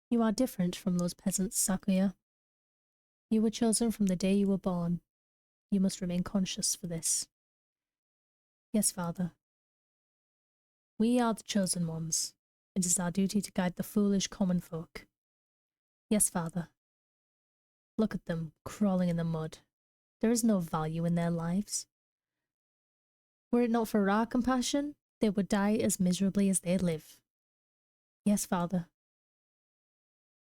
You are different from those peasants, Sakuya. You were chosen from the day you were born. You must remain conscious for this. Yes, father. We are the chosen ones. It is our duty to guide the foolish common folk. Yes, father. Look at them, crawling in the mud. There is no value in their lives. Were it not for our compassion, they would die as miserably as they live. Yes, father.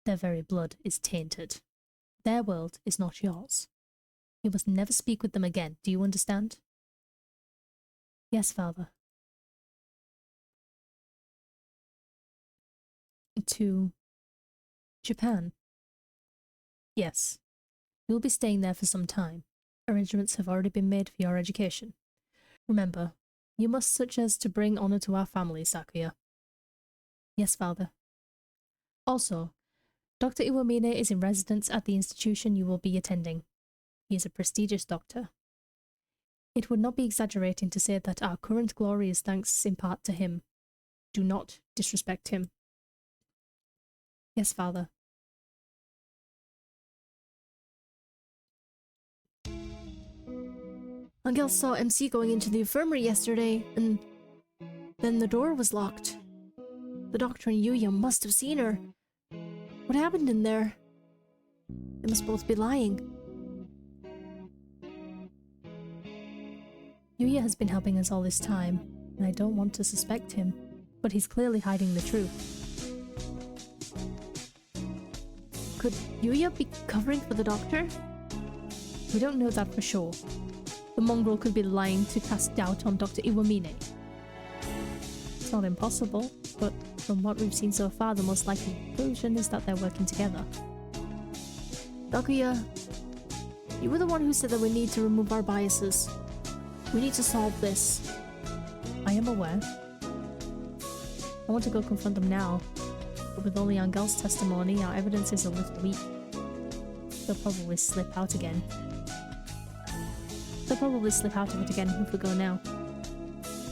Their very blood is tainted. Their world is not yours. You must never speak with them again, do you understand? Yes, father. To Japan? Yes. You will be staying there for some time. Arrangements have already been made for your education. Remember, you must such as to bring honor to our family, Sakuya. Yes, father. Also, Dr. Iwamine is in residence at the institution you will be attending. He is a prestigious doctor. It would not be exaggerating to say that our current glory is thanks in part to him. Do not disrespect him. Yes, father. Angel saw MC going into the infirmary yesterday, and then the door was locked. The doctor and Yuuya must have seen her. What happened in there? They must both be lying. Yuuya has been helping us all this time, and I don't want to suspect him, but he's clearly hiding the truth. Could Yuuya be covering for the doctor? We don't know that for sure. The mongrel could be lying to cast doubt on Dr. Iwamine. It's not impossible, but from what we've seen so far, the most likely conclusion is that they're working together. Sakuya, you were the one who said that we need to remove our biases. We need to solve this. I am aware. I want to go confront them now, but with only Angel's testimony, our evidence is a little weak. They'll probably slip out again. They'll probably slip out of it again if we go now.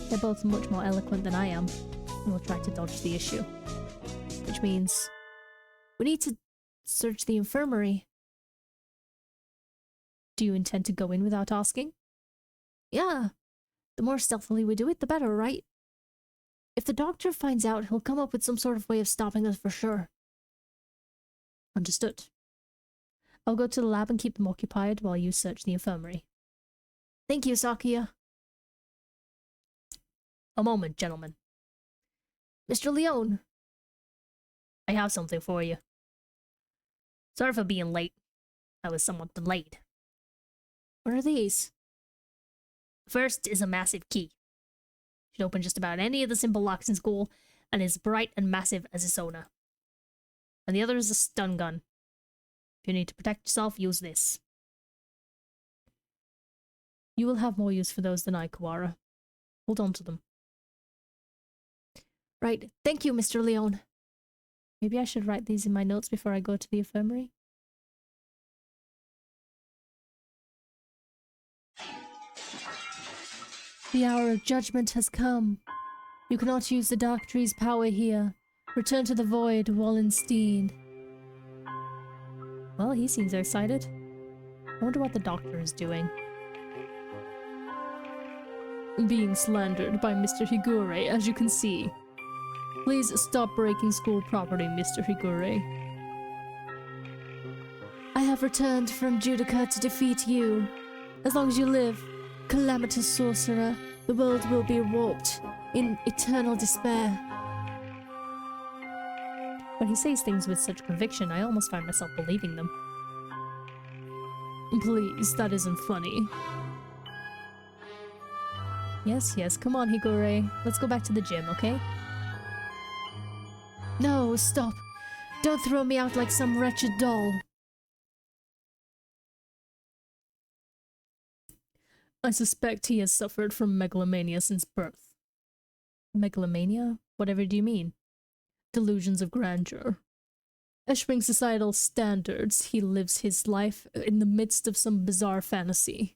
They're both much more eloquent than I am, and will try to dodge the issue. Which means we need to search the infirmary. Do you intend to go in without asking? Yeah. The more stealthily we do it, the better, right? If the doctor finds out, he'll come up with some sort of way of stopping us for sure. Understood. I'll go to the lab and keep them occupied while you search the infirmary. Thank you, Sakuya. A moment, gentlemen. Mr. Leone. I have something for you. Sorry for being late. I was somewhat delayed. What are these? First is a massive key. It should open just about any of the simple locks in school, and is bright and massive as its owner. And the other is a stun gun. If you need to protect yourself, use this. You will have more use for those than I, Kawara. Hold on to them. Right, thank you, Mr. Leone. Maybe I should write these in my notes before I go to the infirmary? The hour of judgment has come. You cannot use the Dark Tree's power here. Return to the void, Wallenstein. Well, he seems excited. I wonder what the doctor is doing. Being slandered by Mr. Higure, as you can see. Please stop breaking school property, Mr. Higure. I have returned from Judica to defeat you. As long as you live, calamitous sorcerer, the world will be warped in eternal despair. When he says things with such conviction, I almost find myself believing them. Please, that isn't funny. Yes, come on, Higure. Let's go back to the gym, okay? No, stop. Don't throw me out like some wretched doll. I suspect he has suffered from megalomania since birth. Megalomania? Whatever do you mean? Delusions of grandeur. Eschewing societal standards, he lives his life in the midst of some bizarre fantasy.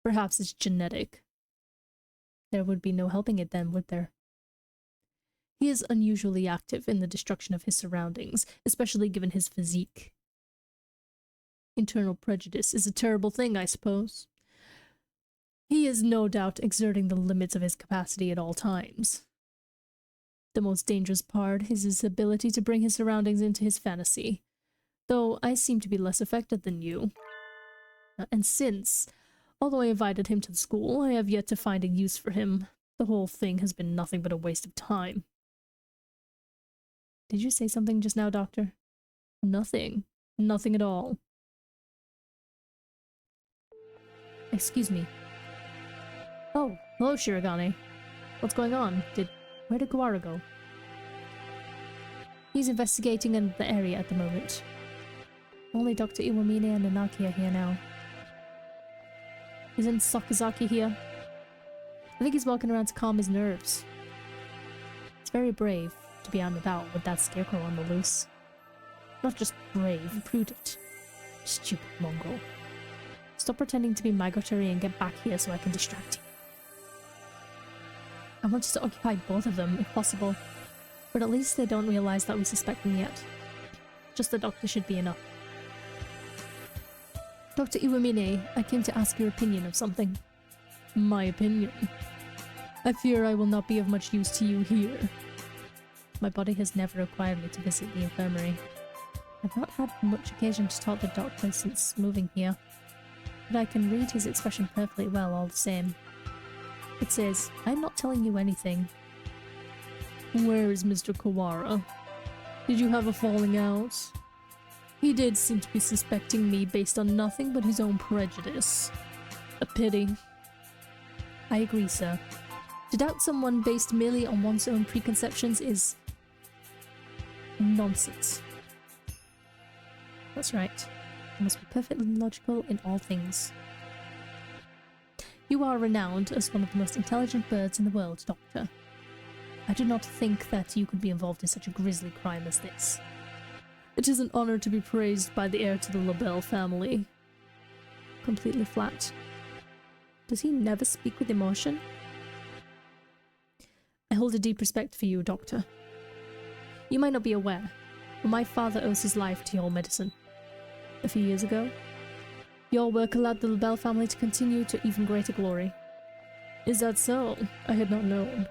Perhaps it's genetic. There would be no helping it then, would there? He is unusually active in the destruction of his surroundings, especially given his physique. Internal prejudice is a terrible thing, I suppose. He is no doubt exerting the limits of his capacity at all times. The most dangerous part is his ability to bring his surroundings into his fantasy, though I seem to be less affected than you. And since, although I invited him to the school, I have yet to find a use for him. The whole thing has been nothing but a waste of time. Did you say something just now, Doctor? Nothing. Nothing at all. Excuse me. Oh, hello, Shirogane. What's going on? Where did Kawara go? He's investigating in the area at the moment. Only Dr. Iwamine and Nanaki are here now. Isn't Sakazaki here? I think he's walking around to calm his nerves. It's very brave to be out and about with that scarecrow on the loose. Not just brave, prudent. Stupid mongrel. Stop pretending to be migratory and get back here so I can distract you. I want you to occupy both of them, if possible. But at least they don't realize that we suspect them yet. Just the doctor should be enough. Dr. Iwamine, I came to ask your opinion of something. My opinion? I fear I will not be of much use to you here. My body has never required me to visit the infirmary. I've not had much occasion to talk to the doctor since moving here, but I can read his expression perfectly well all the same. It says, I'm not telling you anything. Where is Mr. Kawara? Did you have a falling out? He did seem to be suspecting me based on nothing but his own prejudice. A pity. I agree, sir. To doubt someone based merely on one's own preconceptions is nonsense. That's right. I must be perfectly logical in all things. You are renowned as one of the most intelligent birds in the world, Doctor. I do not think that you could be involved in such a grisly crime as this. It is an honor to be praised by the heir to the LaBelle family. Completely flat. Does he never speak with emotion? I hold a deep respect for you, Doctor. You might not be aware, but my father owes his life to your medicine. A few years ago, your work allowed the LaBelle family to continue to even greater glory. Is that so? I had not known.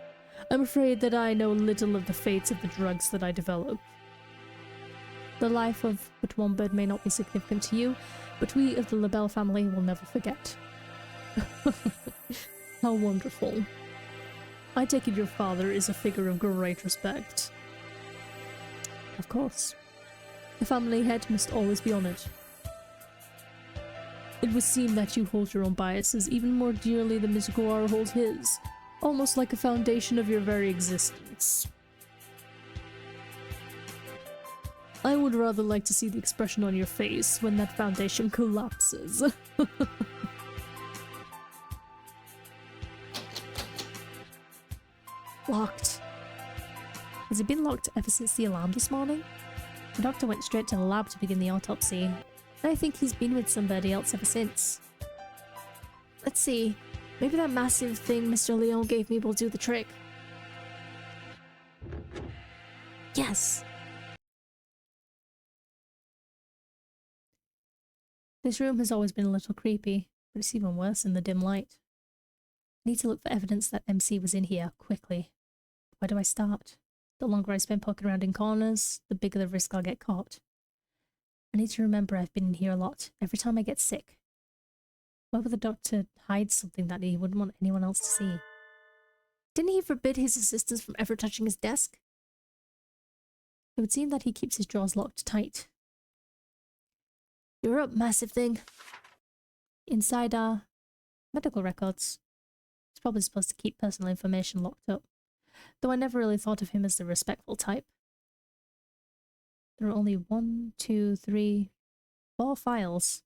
I'm afraid that I know little of the fates of the drugs that I develop. The life of but one bird may not be significant to you, but we of the LaBelle family will never forget. How wonderful. I take it your father is a figure of great respect. Of course. The family head must always be honored. It would seem that you hold your own biases even more dearly than Mr. Kawara holds his, almost like a foundation of your very existence. I would rather like to see the expression on your face when that foundation collapses. Locked. Has it been locked ever since the alarm this morning? The doctor went straight to the lab to begin the autopsy. I think he's been with somebody else ever since. Let's see. Maybe that massive thing Mr. Leon gave me will do the trick. Yes! This room has always been a little creepy, but it's even worse in the dim light. I need to look for evidence that MC was in here, quickly. Where do I start? The longer I spend poking around in corners, the bigger the risk I'll get caught. I need to remember I've been in here a lot, every time I get sick. Why would the doctor hide something that he wouldn't want anyone else to see? Didn't he forbid his assistants from ever touching his desk? It would seem that he keeps his drawers locked tight. You're up, massive thing. Inside our medical records. He's probably supposed to keep personal information locked up, though I never really thought of him as the respectful type. There are only 1, 2, 3, 4 files.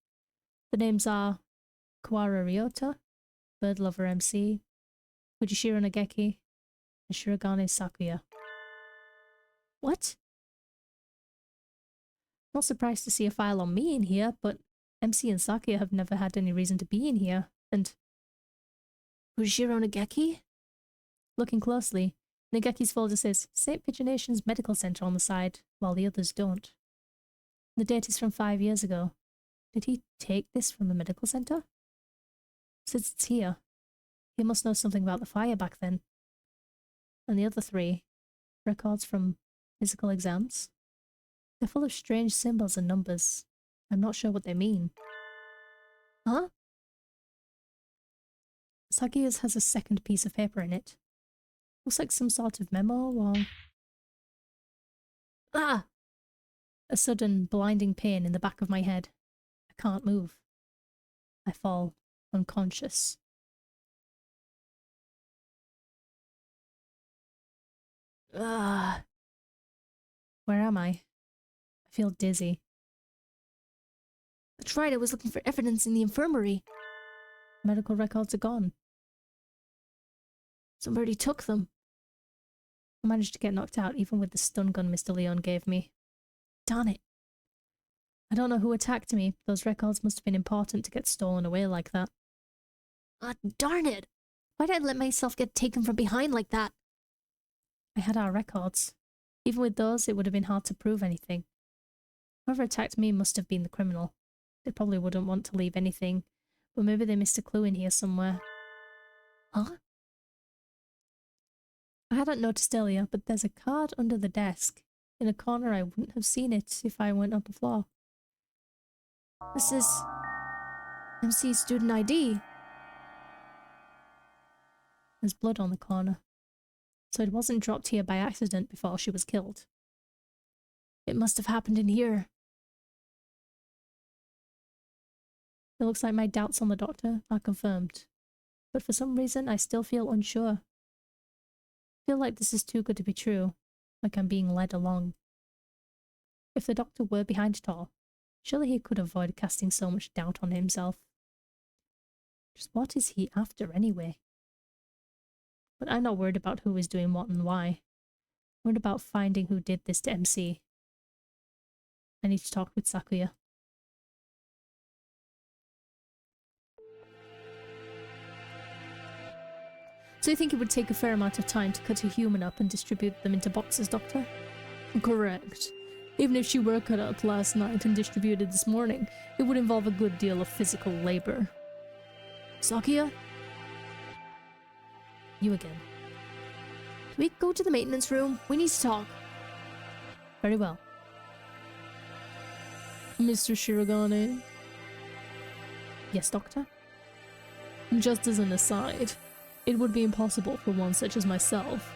The names are Kawara Ryota, Bird Lover MC, Fujishiro Nageki, and Shirogane Sakuya. What? Not surprised to see a file on me in here, but MC and Sakuya have never had any reason to be in here, and Fujishiro Nageki? Looking closely, Nageki's folder says St. Pigeonation's Medical Center on the side, while the others don't. The date is from 5 years ago. Did he take this from the medical center? Since it's here, he must know something about the fire back then. And the other 3, records from physical exams. They're full of strange symbols and numbers. I'm not sure what they mean. Huh? Sakuya's has a second piece of paper in it. Looks like some sort of memo or... Ah! A sudden, blinding pain in the back of my head. I can't move. I fall unconscious. Ugh. Where am I? I feel dizzy. That's right, I was looking for evidence in the infirmary. Medical records are gone. Somebody took them. I managed to get knocked out even with the stun gun Mr. Leon gave me. Darn it. I don't know who attacked me. Those records must have been important to get stolen away like that. Ah, darn it. Why did I let myself get taken from behind like that? I had our records. Even with those, it would have been hard to prove anything. Whoever attacked me must have been the criminal. They probably wouldn't want to leave anything, but maybe they missed a clue in here somewhere. Huh? I hadn't noticed earlier, but there's a card under the desk. In a corner I wouldn't have seen it if I went on the floor. This is... MC student ID. There's blood on the corner. So it wasn't dropped here by accident before she was killed. It must have happened in here. It looks like my doubts on the doctor are confirmed. But for some reason, I still feel unsure. I feel like this is too good to be true, like I'm being led along. If the doctor were behind it all, surely he could avoid casting so much doubt on himself. Just what is he after anyway? But I'm not worried about who is doing what and why. I'm worried about finding who did this to MC. I need to talk with Sakuya. So you think it would take a fair amount of time to cut a human up and distribute them into boxes, Doctor? Correct. Even if she were cut up last night and distributed this morning, it would involve a good deal of physical labor. Sakuya? You again. Can we go to the maintenance room? We need to talk. Very well. Mr. Shirogane? Yes, Doctor? Just as an aside, it would be impossible for one such as myself.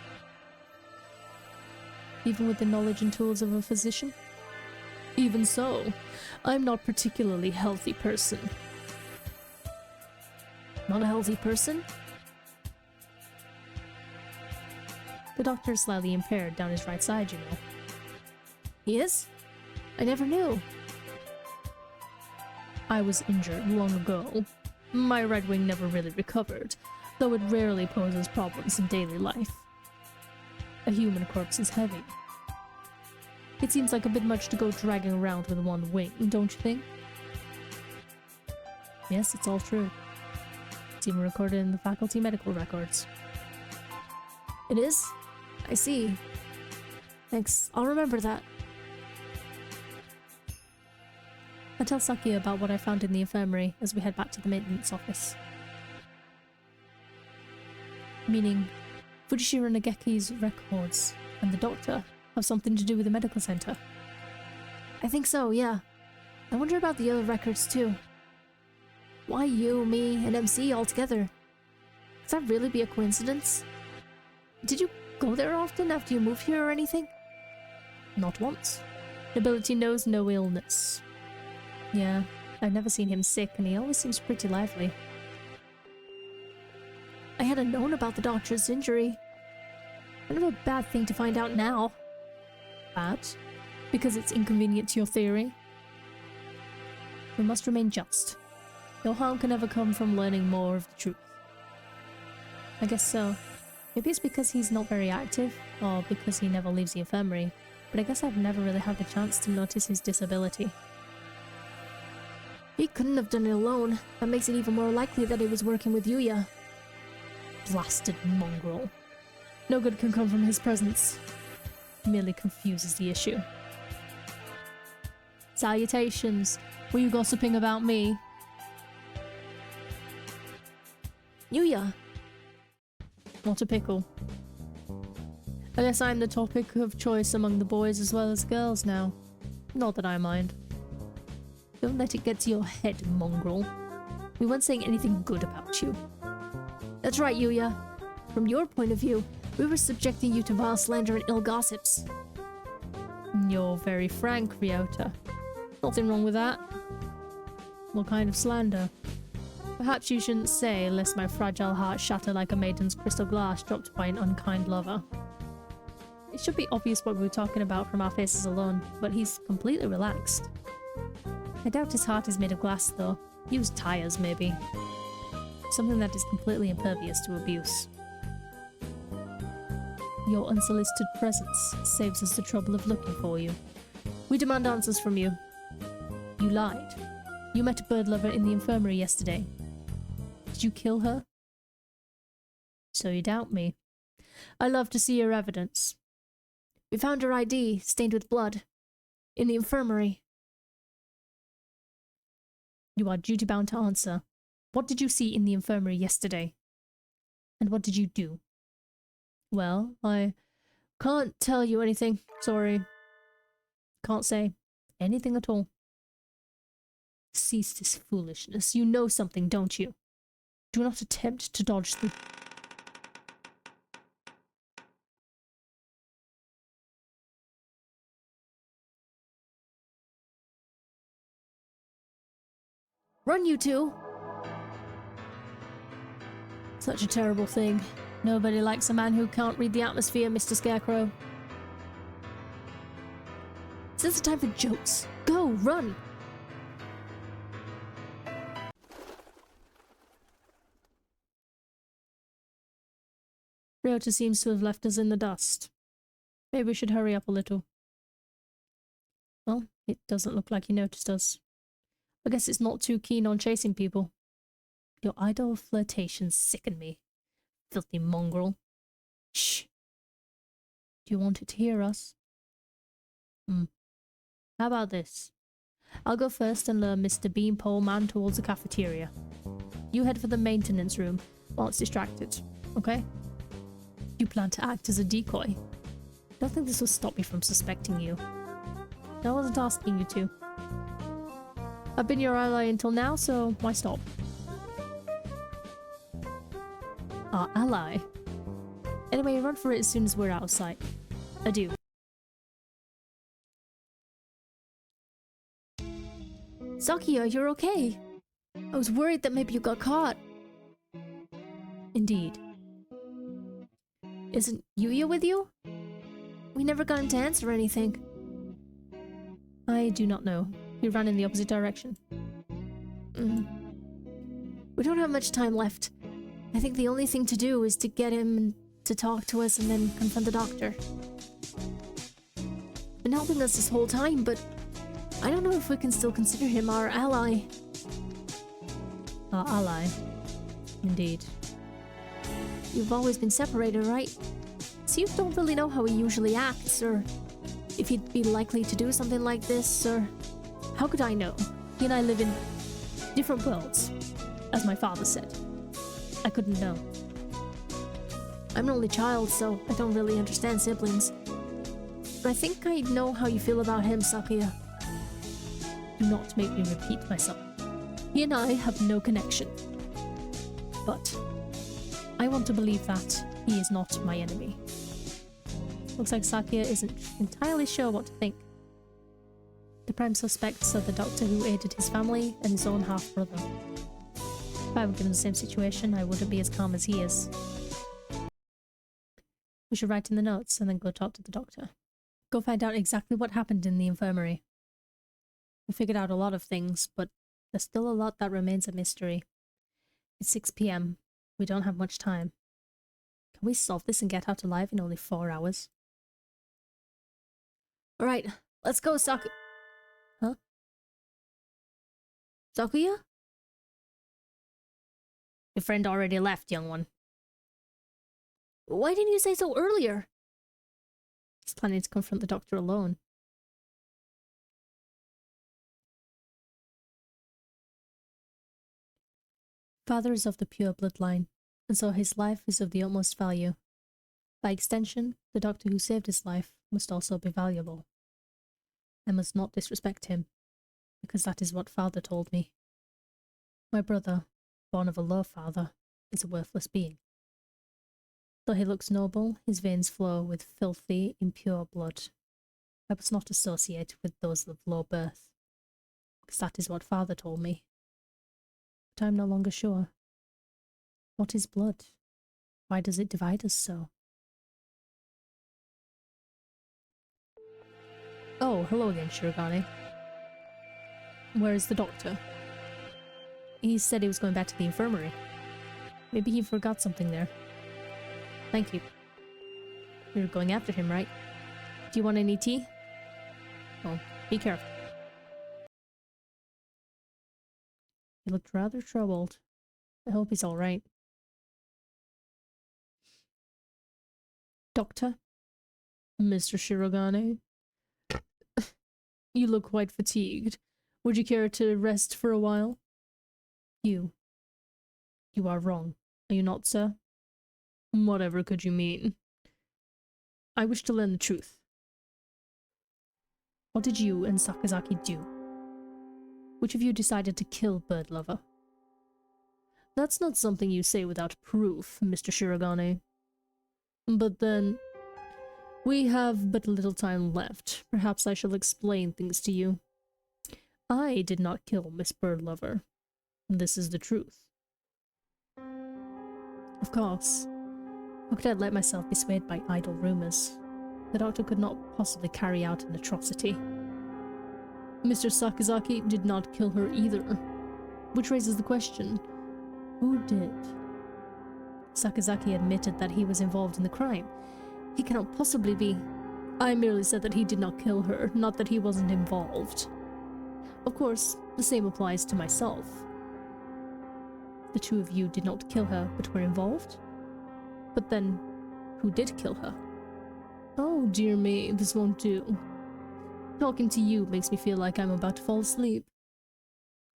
Even with the knowledge and tools of a physician? Even so, I'm not a particularly healthy person. Not a healthy person? The doctor is slightly impaired down his right side, you know. He is? I never knew. I was injured long ago. My right wing never really recovered, though it rarely poses problems in daily life. A human corpse is heavy. It seems like a bit much to go dragging around with one wing, don't you think? Yes, it's all true. It's even recorded in the faculty medical records. It is? I see. Thanks, I'll remember that. I tell Sakuya about what I found in the infirmary as we head back to the maintenance office. Meaning, Fujishiro Nageki's records and the doctor have something to do with the medical center. I think so, yeah. I wonder about the other records too. Why you, me, and MC all together? Could that really be a coincidence? Did you go there often after you moved here or anything? Not once. Nobility knows no illness. Yeah, I've never seen him sick and he always seems pretty lively. I hadn't known about the doctor's injury. Kind of a bad thing to find out now. Bad? Because it's inconvenient to your theory? We must remain just. No harm can ever come from learning more of the truth. I guess so. Maybe it's because he's not very active, or because he never leaves the infirmary, but I guess I've never really had the chance to notice his disability. He couldn't have done it alone. That makes it even more likely that he was working with Yuuya. Blasted mongrel. No good can come from his presence. He merely confuses the issue. Salutations. Were you gossiping about me? Yuuya. What a pickle. I guess I'm the topic of choice among the boys as well as girls now. Not that I mind. Don't let it get to your head, mongrel. We weren't saying anything good about you. That's right, Yuuya. From your point of view, we were subjecting you to vile slander and ill gossips. You're very frank, Ryota. Nothing wrong with that. What kind of slander? Perhaps you shouldn't say, lest my fragile heart shatter like a maiden's crystal glass dropped by an unkind lover. It should be obvious what we were talking about from our faces alone, but he's completely relaxed. I doubt his heart is made of glass, though. Used tires, maybe. Something that is completely impervious to abuse. Your unsolicited presence saves us the trouble of looking for you. We demand answers from you. You lied. You met a bird lover in the infirmary yesterday. Did you kill her? So you doubt me. I love to see your evidence. We found her ID, stained with blood, in the infirmary. You are duty-bound to answer. What did you see in the infirmary yesterday? And what did you do? Well, I can't tell you anything. Sorry. Can't say anything at all. Cease this foolishness. You know something, don't you? Do not attempt to dodge the... Run, you two! Such a terrible thing. Nobody likes a man who can't read the atmosphere, Mr. Scarecrow. Is this the time for jokes? Go, run! Ryota seems to have left us in the dust. Maybe we should hurry up a little. Well, it doesn't look like he noticed us. I guess it's not too keen on chasing people. Your idle flirtations sicken me. Filthy mongrel. Shh. Do you want it to hear us? How about this? I'll go first and lure Mr. Beanpole Man towards the cafeteria. You head for the maintenance room while it's distracted, okay? You plan to act as a decoy. Don't think this will stop me from suspecting you. I wasn't asking you to. I've been your ally until now, so why stop? Our ally? Anyway, run for it as soon as we're out of sight. Adieu. Sakuya, you're okay. I was worried that maybe you got caught. Indeed. Isn't Yuuya with you? We never got him to answer anything. I do not know. He ran in the opposite direction. We don't have much time left. I think the only thing to do is to get him to talk to us and then confront the doctor. Been helping us this whole time, but I don't know if we can still consider him our ally. Our ally. Indeed. You've always been separated, right? So you don't really know how he usually acts, or if he'd be likely to do something like this, or... How could I know? He and I live in different worlds, as my father said. I couldn't know. I'm an only child, so I don't really understand siblings. But I think I know how you feel about him, Sakuya. Do not make me repeat myself. He and I have no connection. But I want to believe that he is not my enemy. Looks like Sakuya isn't entirely sure what to think. The prime suspects are the doctor who aided his family and his own half-brother. If I were given the same situation, I wouldn't be as calm as he is. We should write in the notes and then go talk to the doctor. Go find out exactly what happened in the infirmary. We figured out a lot of things, but there's still a lot that remains a mystery. It's 6 p.m. We don't have much time. Can we solve this and get out alive in only 4 hours? Alright, let's go, Huh? Sakuya? Your friend already left, young one. Why didn't you say so earlier? He's planning to confront the doctor alone. Father is of the pure bloodline, and so his life is of the utmost value. By extension, the doctor who saved his life must also be valuable. I must not disrespect him, because that is what Father told me. My brother, born of a low father, is a worthless being. Though he looks noble, his veins flow with filthy, impure blood. I must not associate with those of low birth, because that is what Father told me. But I am no longer sure. What is blood? Why does it divide us so? Oh, hello again, Shirogane. Where is the doctor? He said he was going back to the infirmary. Maybe he forgot something there. Thank you. You're going after him, right? Do you want any tea? Oh, be careful. He looked rather troubled. I hope he's all right. Doctor? Mr. Shirogane? You look quite fatigued. Would you care to rest for a while? You are wrong. Are you not, sir? Whatever could you mean? I wish to learn the truth. What did you and Sakazaki do? Which of you decided to kill Bird Lover? That's not something you say without proof, Mr. Shirogane. But then, we have but little time left. Perhaps I shall explain things to you. I did not kill Miss Bird Lover. This is the truth. Of course. How could I let myself be swayed by idle rumors? The doctor could not possibly carry out an atrocity. Mr. Sakazaki did not kill her either. Which raises the question, who did? Sakazaki admitted that he was involved in the crime. He cannot possibly be. I merely said that he did not kill her, not that he wasn't involved. Of course, the same applies to myself. The two of you did not kill her, but were involved? But then, who did kill her? Oh dear me, this won't do. Talking to you makes me feel like I'm about to fall asleep.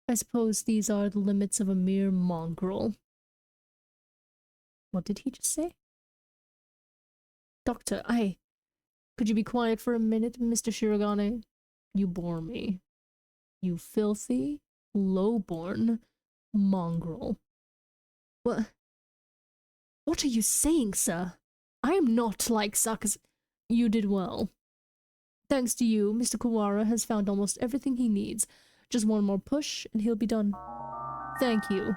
I suppose these are the limits of a mere mongrel. What did he just say? Doctor, could you be quiet for a minute, Mr. Shirogane? You bore me. You filthy, low-born mongrel. What are you saying, sir? I am not like Sakas. You did well. Thanks to you, Mr. Kawara has found almost everything he needs. Just one more push, and he'll be done. Thank you,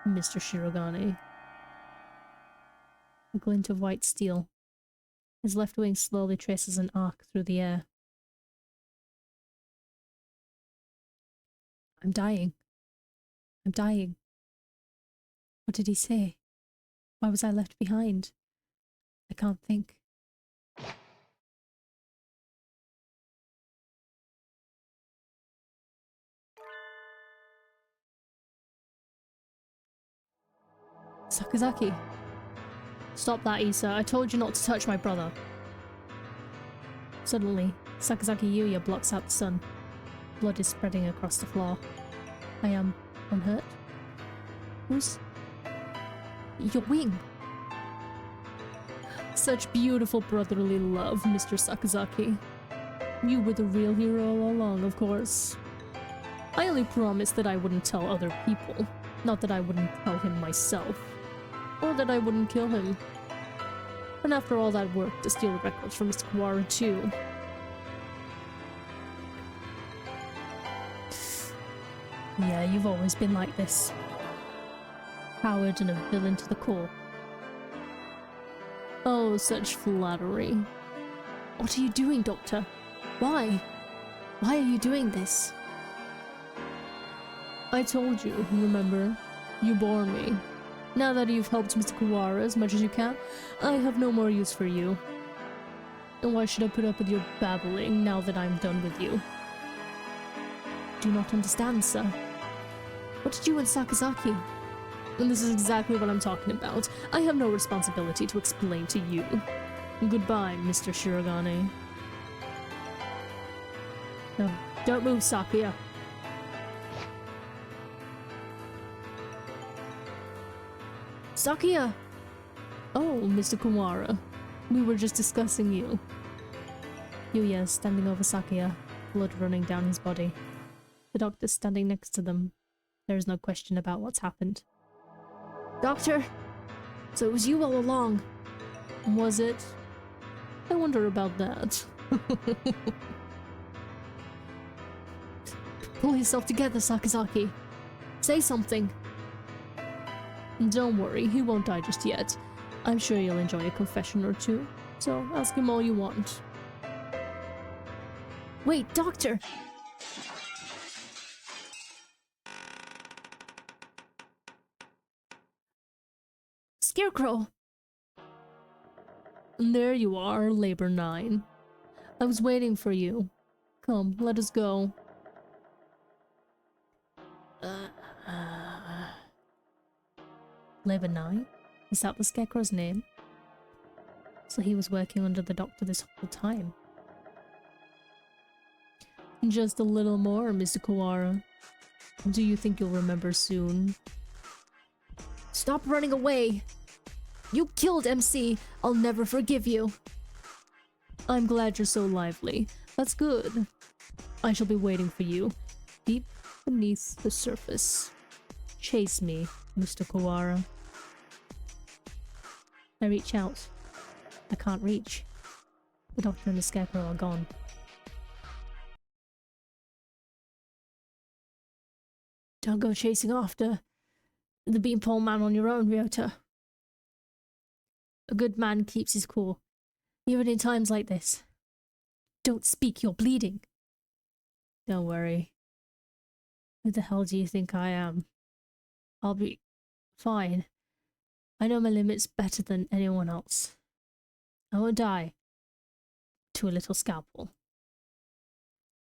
Mr. Shirogane. A glint of white steel. His left wing slowly traces an arc through the air. I'm dying. I'm dying. What did he say? Why was I left behind? I can't think. Sakazaki. Stop that, Issa. I told you not to touch my brother. Suddenly, Sakazaki Yuuya blocks out the sun. Blood is spreading across the floor. I am unhurt. Who's... Your wing. Such beautiful brotherly love, Mr. Sakazaki. You were the real hero all along, of course. I only promised that I wouldn't tell other people. Not that I wouldn't tell him myself. Or that I wouldn't kill him. And after all that work to steal the records from Mr. Kawara too. Yeah, you've always been like this. Coward and a villain to the core. Oh, such flattery. What are you doing, Doctor? Why? Why are you doing this? I told you, remember? You bore me. Now that you've helped Mr. Kawara as much as you can, I have no more use for you. And why should I put up with your babbling now that I'm done with you? Do not understand, sir. What did you and Sakazaki? And this is exactly what I'm talking about. I have no responsibility to explain to you. Goodbye, Mr. Shirogane. No, don't move, Sakuya. Sakuya! Oh, Mr. Kumara. We were just discussing you. Yuuya is standing over Sakuya, blood running down his body. The doctor's standing next to them. There is no question about what's happened. Doctor! So it was you all along. Was it? I wonder about that. Pull yourself together, Sakazaki. Say something. Don't worry, he won't die just yet. I'm sure you'll enjoy a confession or two, so ask him all you want. Wait, Doctor! Scarecrow! And there you are, Labor 9. I was waiting for you. Come, let us go. Labor 9? Is that the Scarecrow's name? So he was working under the doctor this whole time. Just a little more, Mr. Kawara. Do you think you'll remember soon? Stop running away! You killed MC! I'll never forgive you! I'm glad you're so lively. That's good. I shall be waiting for you, deep beneath the surface. Chase me, Mr. Kawara. I reach out. I can't reach. The doctor and the Scarecrow are gone. Don't go chasing after the beanpole man on your own, Ryota. A good man keeps his cool, even in times like this. Don't speak, you're bleeding. Don't worry. Who the hell do you think I am? I'll be fine. I know my limits better than anyone else. I won't die. To a little scalpel.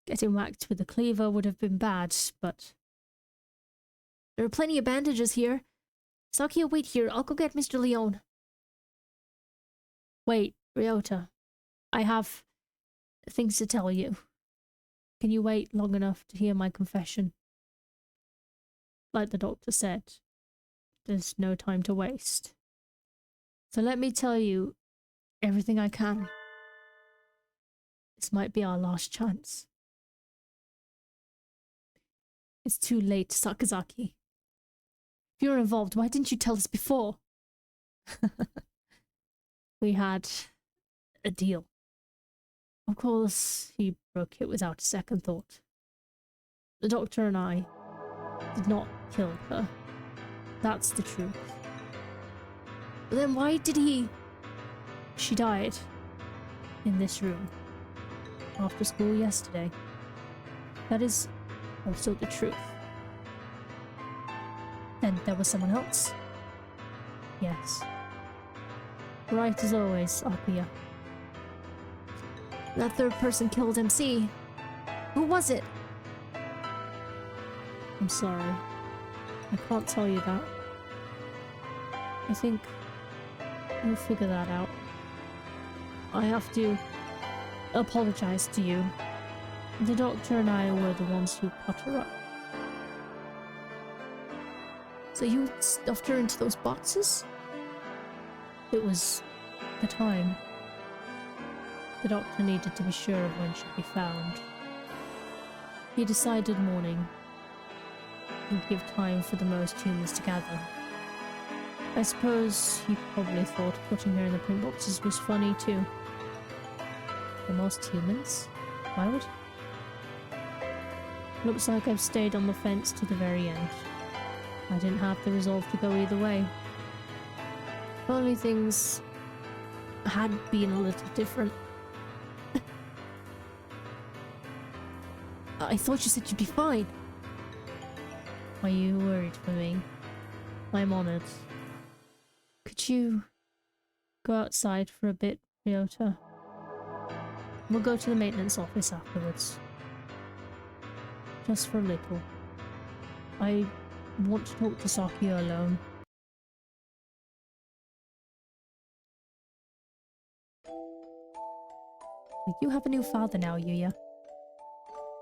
Getting whacked with a cleaver would have been bad, but... There are plenty of bandages here. Sakuya, wait here. I'll go get Mr. Leone. Wait, Ryota. I have things to tell you. Can you wait long enough to hear my confession? Like the doctor said, there's no time to waste. So let me tell you everything I can. This might be our last chance. It's too late, Sakazaki. If you're involved, why didn't you tell us before? We had a deal. Of course, he broke it without a second thought. The doctor and I did not kill her. That's the truth. But then why did he... She died in this room after school yesterday. That is also the truth. Then there was someone else. Yes. Right as always, Akuya. That third person killed MC. Who was it? I'm sorry. I can't tell you that. I think you'll figure that out. I have to apologize to you. The doctor and I were the ones who cut her up. So you stuffed her into those boxes? It was the time. The doctor needed to be sure of when she'd be found. He decided morning would give time for the most humans to gather. I suppose he probably thought putting her in the print boxes was funny too. The most humans? Why would he? Looks like I've stayed on the fence to the very end. I didn't have the resolve to go either way. If only things had been a little different. I thought you said you'd be fine. Are you worried for me? I'm honored. Could you go outside for a bit, Ryota? We'll go to the maintenance office afterwards. Just for a little. I want to talk to Sakuya alone. You have a new father now, Yuuya.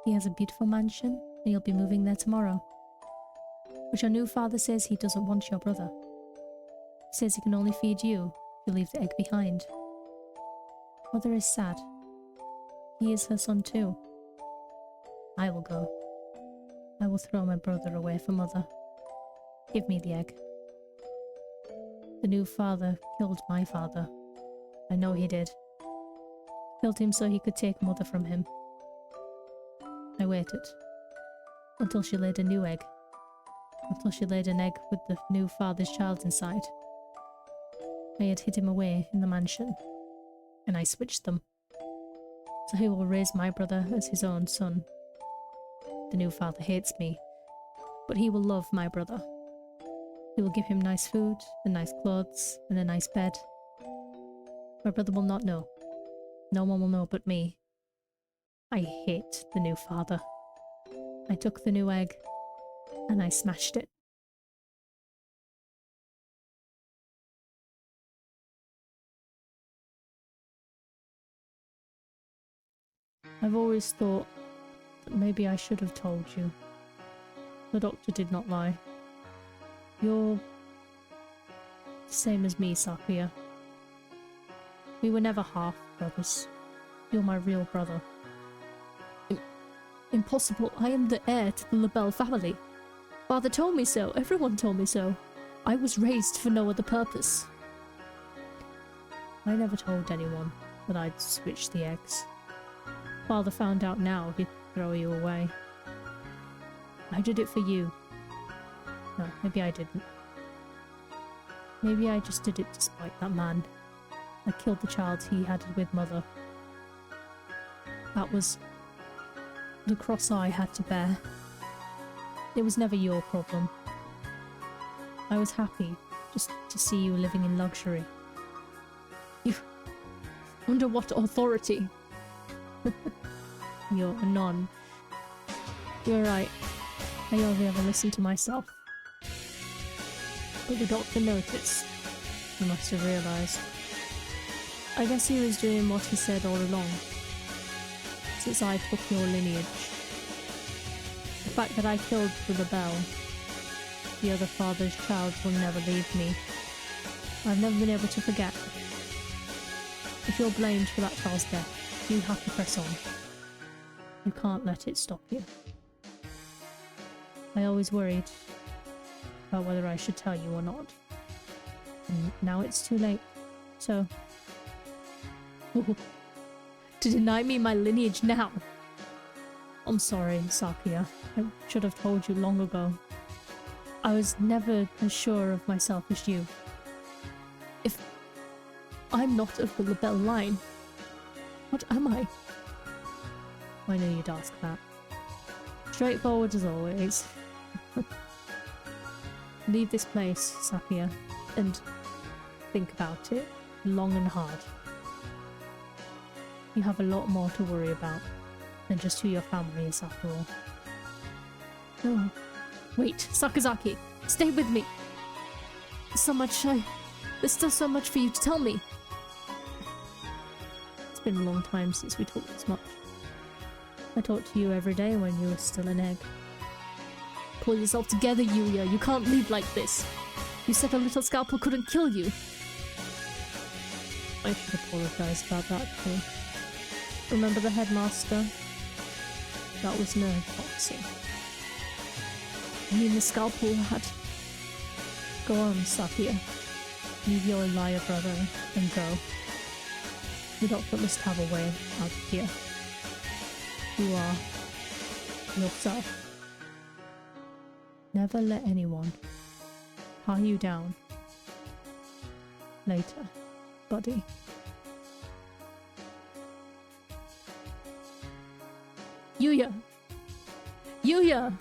He has a beautiful mansion, and you'll be moving there tomorrow. But your new father says he doesn't want your brother. He says he can only feed you if you leave the egg behind. Mother is sad. He is her son too. I will go. I will throw my brother away for Mother. Give me the egg. The new father killed my father. I know he did. Killed him so he could take Mother from him. I waited until she laid a new egg. Until she laid an egg with the new father's child inside. I had hid him away in the mansion, and I switched them. So he will raise my brother as his own son. The new father hates me, but he will love my brother. He will give him nice food, and nice clothes, and a nice bed. My brother will not know. No one will know but me. I hate the new father. I took the new egg, and I smashed it. I've always thought that maybe I should have told you. The doctor did not lie. You're the same as me, Sakuya. We were never half brothers. You're my real brother. Impossible. I am the heir to the LaBelle family. Father told me so. Everyone told me so. I was raised for no other purpose. I never told anyone that I'd switched the eggs. Father found out now, he'd throw you away. I did it for you. No, maybe I didn't. Maybe I just did it to spite that man. I killed the child he had with Mother. That was the cross I had to bear. It was never your problem. I was happy just to see you living in luxury. You... Under what authority? You're a nun. You're right. I only ever listen to myself. But the doctor noticed. He must have realised. I guess he was doing what he said all along. Since I took your lineage. The fact that I killed the LaBelle, the other father's child, will never leave me. I've never been able to forget. If you're blamed for that child's death, you have to press on. You can't let it stop you. I always worried about whether I should tell you or not. And now it's too late. So... to deny me my lineage now! I'm sorry, Sakuya. I should have told you long ago. I was never as sure of myself as you. If I'm not of the LaBelle line, what am I? I knew you'd ask that. Straightforward as always. Leave this place, Sakuya, and think about it long and hard. You have a lot more to worry about than just who your family is after all. No. Wait, Sakazaki, stay with me. There's still so much for you to tell me. It's been a long time since we talked this much. I talked to you every day when you were still an egg. Pull yourself together, Yuuya. You can't leave like this. You said a little scalpel couldn't kill you. I should apologize about that too. Remember the headmaster? That was nerve boxing. I mean, the scalpel had... Go on, Sakuya. Leave your liar brother and go. The doctor must have a way out of here. You are yourself. Never let anyone tie you down. Later, buddy. Yuuya! Yuuya!